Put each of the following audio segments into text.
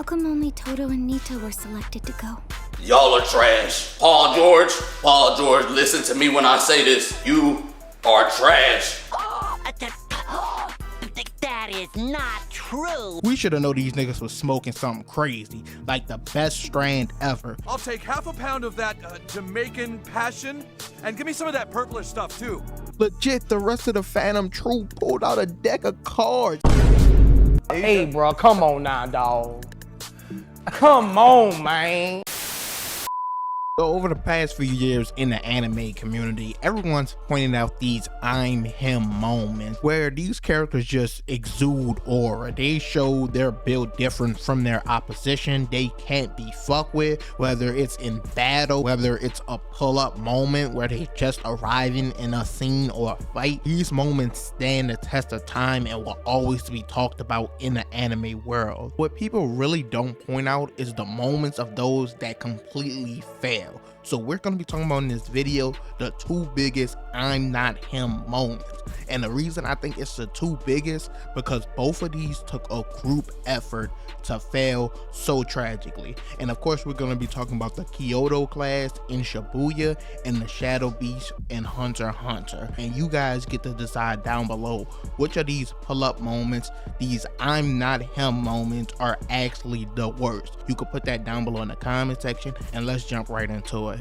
How come only Toto and Nita were selected to go? Y'all are trash. Paul George, listen to me when I say this. You are trash. That is not true. We should have known these niggas was smoking something crazy, like the best strand ever. I'll take half a pound of that Jamaican passion, and give me some of that purplish stuff too. Legit, the rest of the Phantom Troop pulled out a deck of cards. Hey, bro, come on now, dawg. Come on, man. So over the past few years in the anime community, everyone's pointing out these I'm him moments where these characters just exude aura. They show they're built different from their opposition. They can't be fucked with, whether it's in battle, whether it's a pull-up moment where they just arriving in a scene or a fight. These moments stand the test of time and will always be talked about in the anime world. What people really don't point out is the moments of those that completely fail. So we're going to be talking about in this video the two biggest I'm not him moments. And the reason I think it's the two biggest, because both of these took a group effort to fail so tragically. And of course we're going to be talking about the Kyoto class in Shibuya and the Shadow Beast in Hunter x Hunter. And you guys get to decide down below which of these pull-up moments, these I'm not him moments, are actually the worst. You can put that down below in the comment section and let's jump right into it.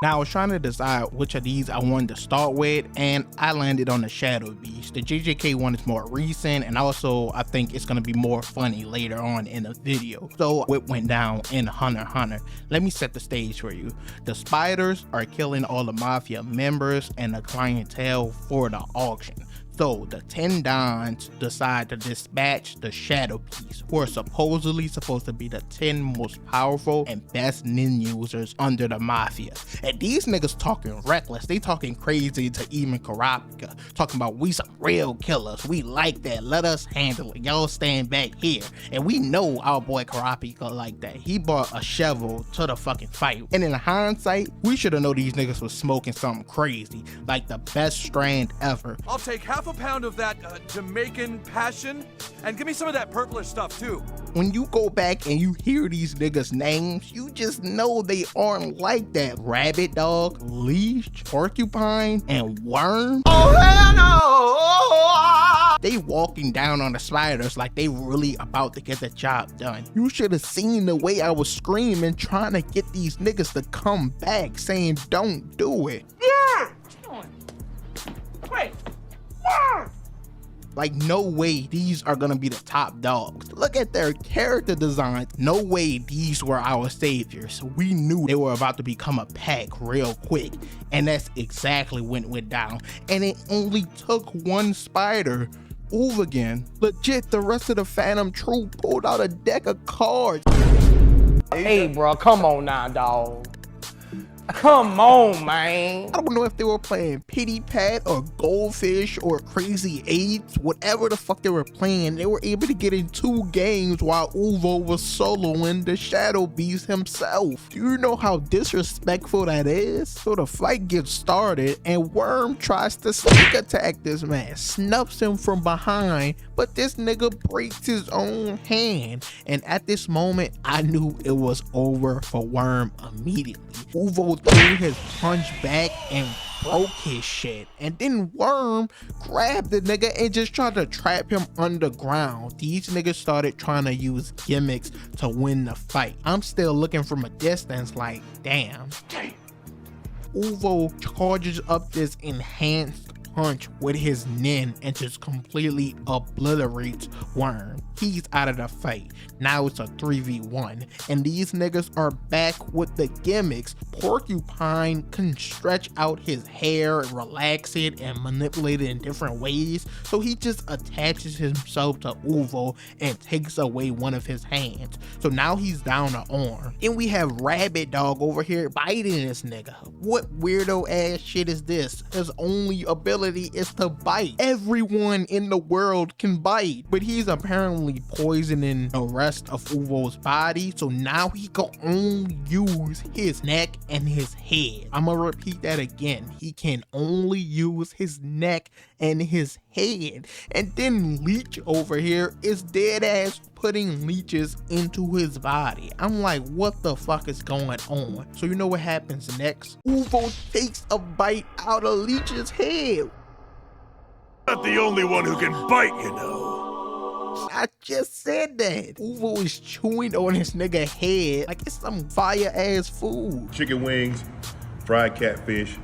Now I was trying to decide which of these I wanted to start with, and I landed on the Shadow Beast. The JJK one is more recent, and also I think it's going to be more funny later on in the video. So what went down in Hunter x Hunter? Let me set the stage for you. The spiders are killing all the mafia members and the clientele for the auction. So the 10 Dons decide to dispatch the Shadow Beast, who are supposedly supposed to be the 10 most powerful and best ninjusers under the mafia. And these niggas talking reckless, they talking crazy to even Karapika, talking about we some real killers, we like that, let us handle it, y'all stand back here. And we know our boy Karapika like that. He brought a shovel to the fucking fight. And in hindsight, we should have known these niggas was smoking something crazy, like the best strand ever. I'll take half a pound of that Jamaican passion, and give me some of that purplish stuff too. When you go back and you hear these niggas' names, you just know they aren't like that. Rabbit Dog, Leash, Porcupine, and Worm. Oh hell no! They walking down on the spiders like they really about to get the job done. You should have seen the way I was screaming trying to get these niggas to come back, saying don't do it. Yeah! Wait. Like, no way these are gonna be the top dogs. Look at their character designs. No way these were our saviors. We knew they were about to become a pack real quick, and that's exactly when it went down. And it only took one spider. Ooh, again. Legit, the rest of the Phantom Troop pulled out a deck of cards. Hey, bro, come on now, dawg. Come on, man. I don't know if they were playing Pity Pat or Goldfish or Crazy Eights, whatever the fuck they were playing. They were able to get in 2 games while Uvo was soloing the Shadow Beast himself. Do you know how disrespectful that is? So the fight gets started and Worm tries to sneak attack this man, snuffs him from behind, but this nigga breaks his own hand. And at this moment, I knew it was over for Worm immediately. Uvo threw his punch back and broke his shit, and then Worm grabbed the nigga and just tried to trap him underground. These niggas started trying to use gimmicks to win the fight. I'm still looking from a distance like, damn. Uvo charges up this enhanced punch with his nin and just completely obliterates Worm. He's out of the fight. Now it's a 3v1, and these niggas are back with the gimmicks. Porcupine can stretch out his hair, relax it, and manipulate it in different ways, so he just attaches himself to Uvo and takes away one of his hands. So now he's down an arm. And we have Rabbit Dog over here biting this nigga. What weirdo ass shit is this? His only ability ability is to bite. Everyone in the world can bite, but he's apparently poisoning the rest of Uvo's body, so now he can only use his neck and his head. I'm gonna repeat that again. He can only use his neck and his head. And then Leech over here is dead ass putting leeches into his body. I'm like, what the fuck is going on? So you know what happens next? Uvo takes a bite out of Leech's head. Not the only one who can bite, you know. I just said that. Uvo is chewing on his nigga head like it's some fire ass food. Chicken wings, fried catfish,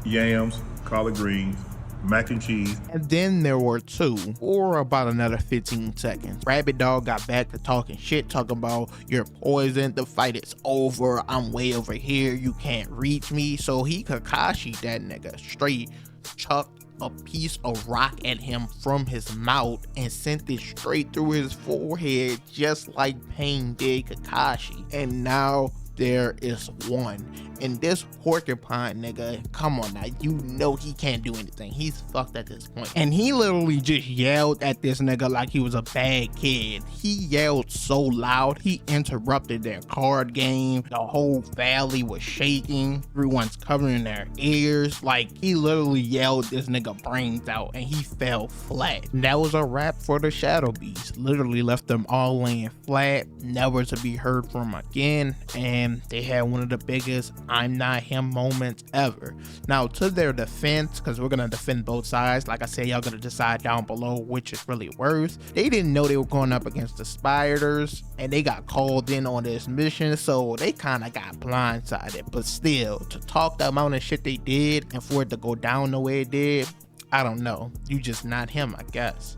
yams, collard greens, mac and cheese. And then there were two, for about another 15 seconds. Rabbit Dog got back to talking shit, talking about you're poisoned, the fight is over, I'm way over here, you can't reach me. So he Kakashi that nigga, straight chucked a piece of rock at him from his mouth and sent it straight through his forehead, just like Pain did Kakashi. And now there is one. And this porcupine nigga, come on now, you know he can't do anything. He's fucked at this point. And he literally just yelled at this nigga like he was a bad kid. He yelled so loud, he interrupted their card game. The whole valley was shaking. Everyone's covering their ears. Like, he literally yelled this nigga brains out and he fell flat. And that was a wrap for the Shadow Beast. Literally left them all laying flat, never to be heard from again. And they had one of the biggest I'm not him moments ever. Now, to their defense, because we're gonna defend both sides, like I said, y'all gonna decide down below which is really worse. They didn't know they were going up against the spiders, and they got called in on this mission, so they kind of got blindsided. But still, to talk the amount of shit they did and for it to go down the way it did, I don't know. You just not him, I guess.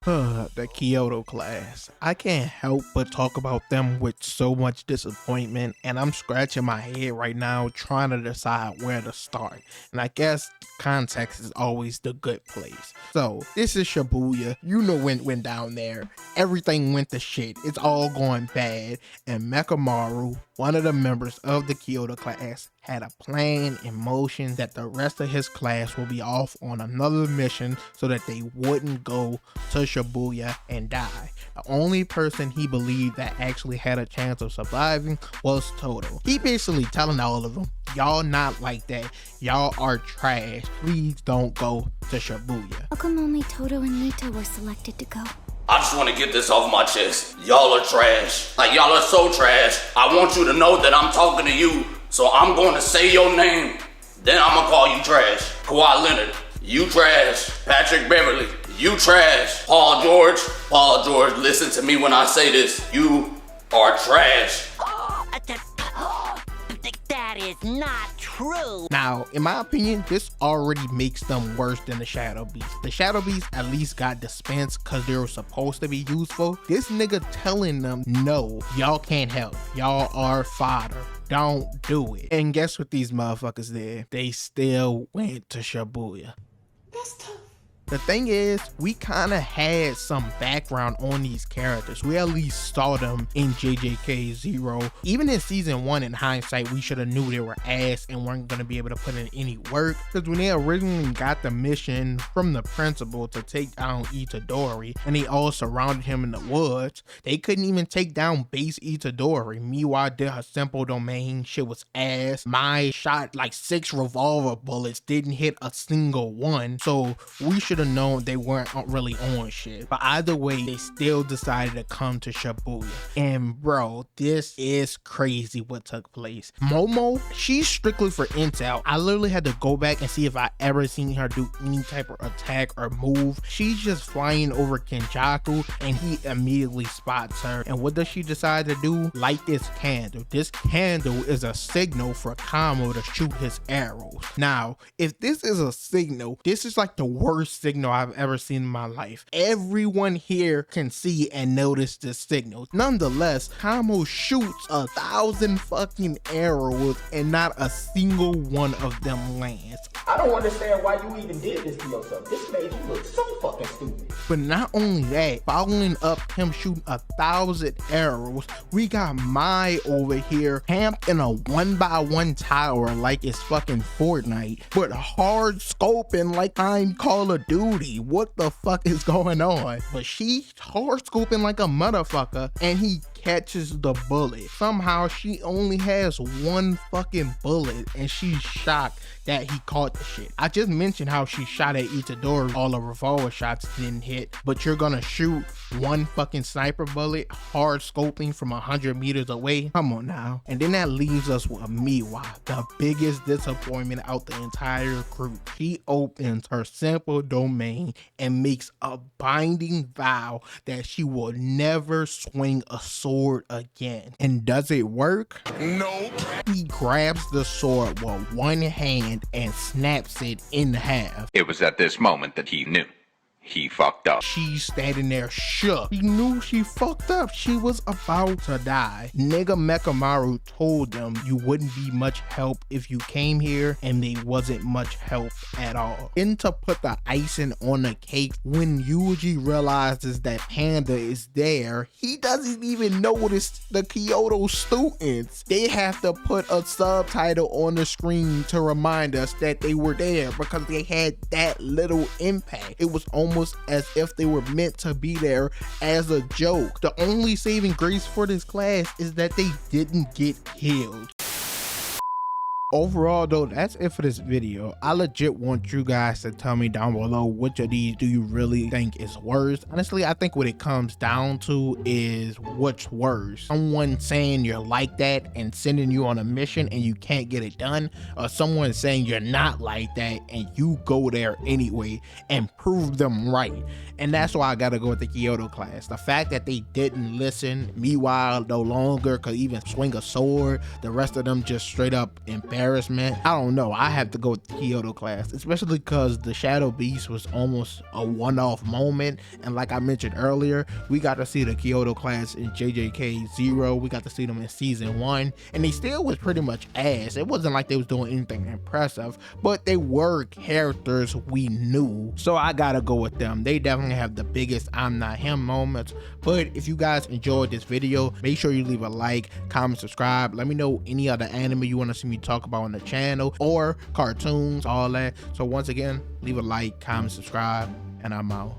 The Kyoto class. I can't help but talk about them with so much disappointment, and I'm scratching my head right now trying to decide where to start. And I guess context is always the good place. So this is Shibuya. You know when went down there. Everything went to shit. It's all going bad. And Mekamaru, one of the members of the Kyoto class, had a plan in motion that the rest of his class will be off on another mission so that they wouldn't go to Shibuya and die. The only person he believed that actually had a chance of surviving was Toto. He basically telling all of them, y'all not like that. Y'all are trash. Please don't go to Shibuya. How come only Toto and Nita were selected to go? I just want to get this off my chest. Y'all are trash. Like, y'all are so trash. I want you to know that I'm talking to you. So I'm going to say your name, then I'm going to call you trash. Kawhi Leonard, you trash. Patrick Beverly, you trash. Paul George, listen to me when I say this. You are trash. That is not true. Now, in my opinion, this already makes them worse than the Shadow Beast. The Shadow Beast at least got dispensed because they were supposed to be useful. This nigga telling them, no, y'all can't help. Y'all are fodder. Don't do it. And guess what these motherfuckers did? They still went to Shibuya. That's tough. The thing is, we kind of had some background on these characters. We at least saw them in JJK 0. Even in season 1, in hindsight, we should have knew they were ass and weren't going to be able to put in any work. Because when they originally got the mission from the principal to take down Itadori, and they all surrounded him in the woods, they couldn't even take down base Itadori. Miwa did her simple domain, shit was ass. Mai shot like 6 revolver bullets, didn't hit a single one. So we should have known they weren't really on shit. But either way, they still decided to come to Shibuya. And bro, this is crazy what took place. Momo, she's strictly for intel. I literally had to go back and see if I ever seen her do any type of attack or move. She's just flying over Kenjaku and he immediately spots her. And what does she decide to do? Light this candle. This candle is a signal for Kamo to shoot his arrows. Now, if this is a signal, this is like the worst signal I've ever seen in my life. Everyone here can see and notice the signal. Nonetheless, Kamo shoots 1,000 fucking arrows and not a single one of them lands. I don't understand why you even did this to yourself. This made you look so fucking stupid. But not only that, following up him shooting 1,000 arrows, we got Mai over here camped in a 1x1 tower like it's fucking Fortnite, but hard scoping like I'm Call of Duty. What the fuck is going on? But she's hard scoping like a motherfucker, and he catches the bullet. Somehow she only has one fucking bullet, and she's shocked that he caught the shit. I just mentioned how she shot at Itadori, all the revolver shots didn't hit, but you're gonna shoot one fucking sniper bullet hard scoping from 100 meters away? Come on now. And then that leaves us with Miwa, the biggest disappointment out the entire group. She opens her simple domain and makes a binding vow that she will never swing a sword again. And does it work? Nope. He grabs the sword with one hand and snaps it in half. It was at this moment that he knew. He fucked up. She's standing there shook. She knew she fucked up. She was about to die. Nigga Mekamaru told them you wouldn't be much help if you came here, and they wasn't much help at all. And to put the icing on the cake, when Yuji realizes that Panda is there, he doesn't even notice the Kyoto students. They have to put a subtitle on the screen to remind us that they were there because they had that little impact. It was almost as if they were meant to be there as a joke. The only saving grace for this class is that they didn't get killed. Overall though, that's it for this video. I legit want you guys to tell me down below which of these do you really think is worse. Honestly, I think what it comes down to is what's worse. Someone saying you're like that and sending you on a mission and you can't get it done, or someone saying you're not like that and you go there anyway and prove them right. And that's why I gotta go with the Kyoto class. The fact that they didn't listen, meanwhile no longer could even swing a sword, the rest of them just straight up embarrassment. I don't know, I have to go with the Kyoto class, especially because the Shadow Beast was almost a one-off moment, and like I mentioned earlier, we got to see the Kyoto class in JJK 0, we got to see them in season 1, and they still was pretty much ass. It wasn't like they was doing anything impressive, but they were characters we knew, so I gotta go with them. They definitely have the biggest I'm not him moments. But if you guys enjoyed this video, make sure you leave a like, comment, subscribe. Let me know any other anime you want to see me talk about on the channel, or cartoons, all that. So once again, leave a like, comment, subscribe, and I'm out.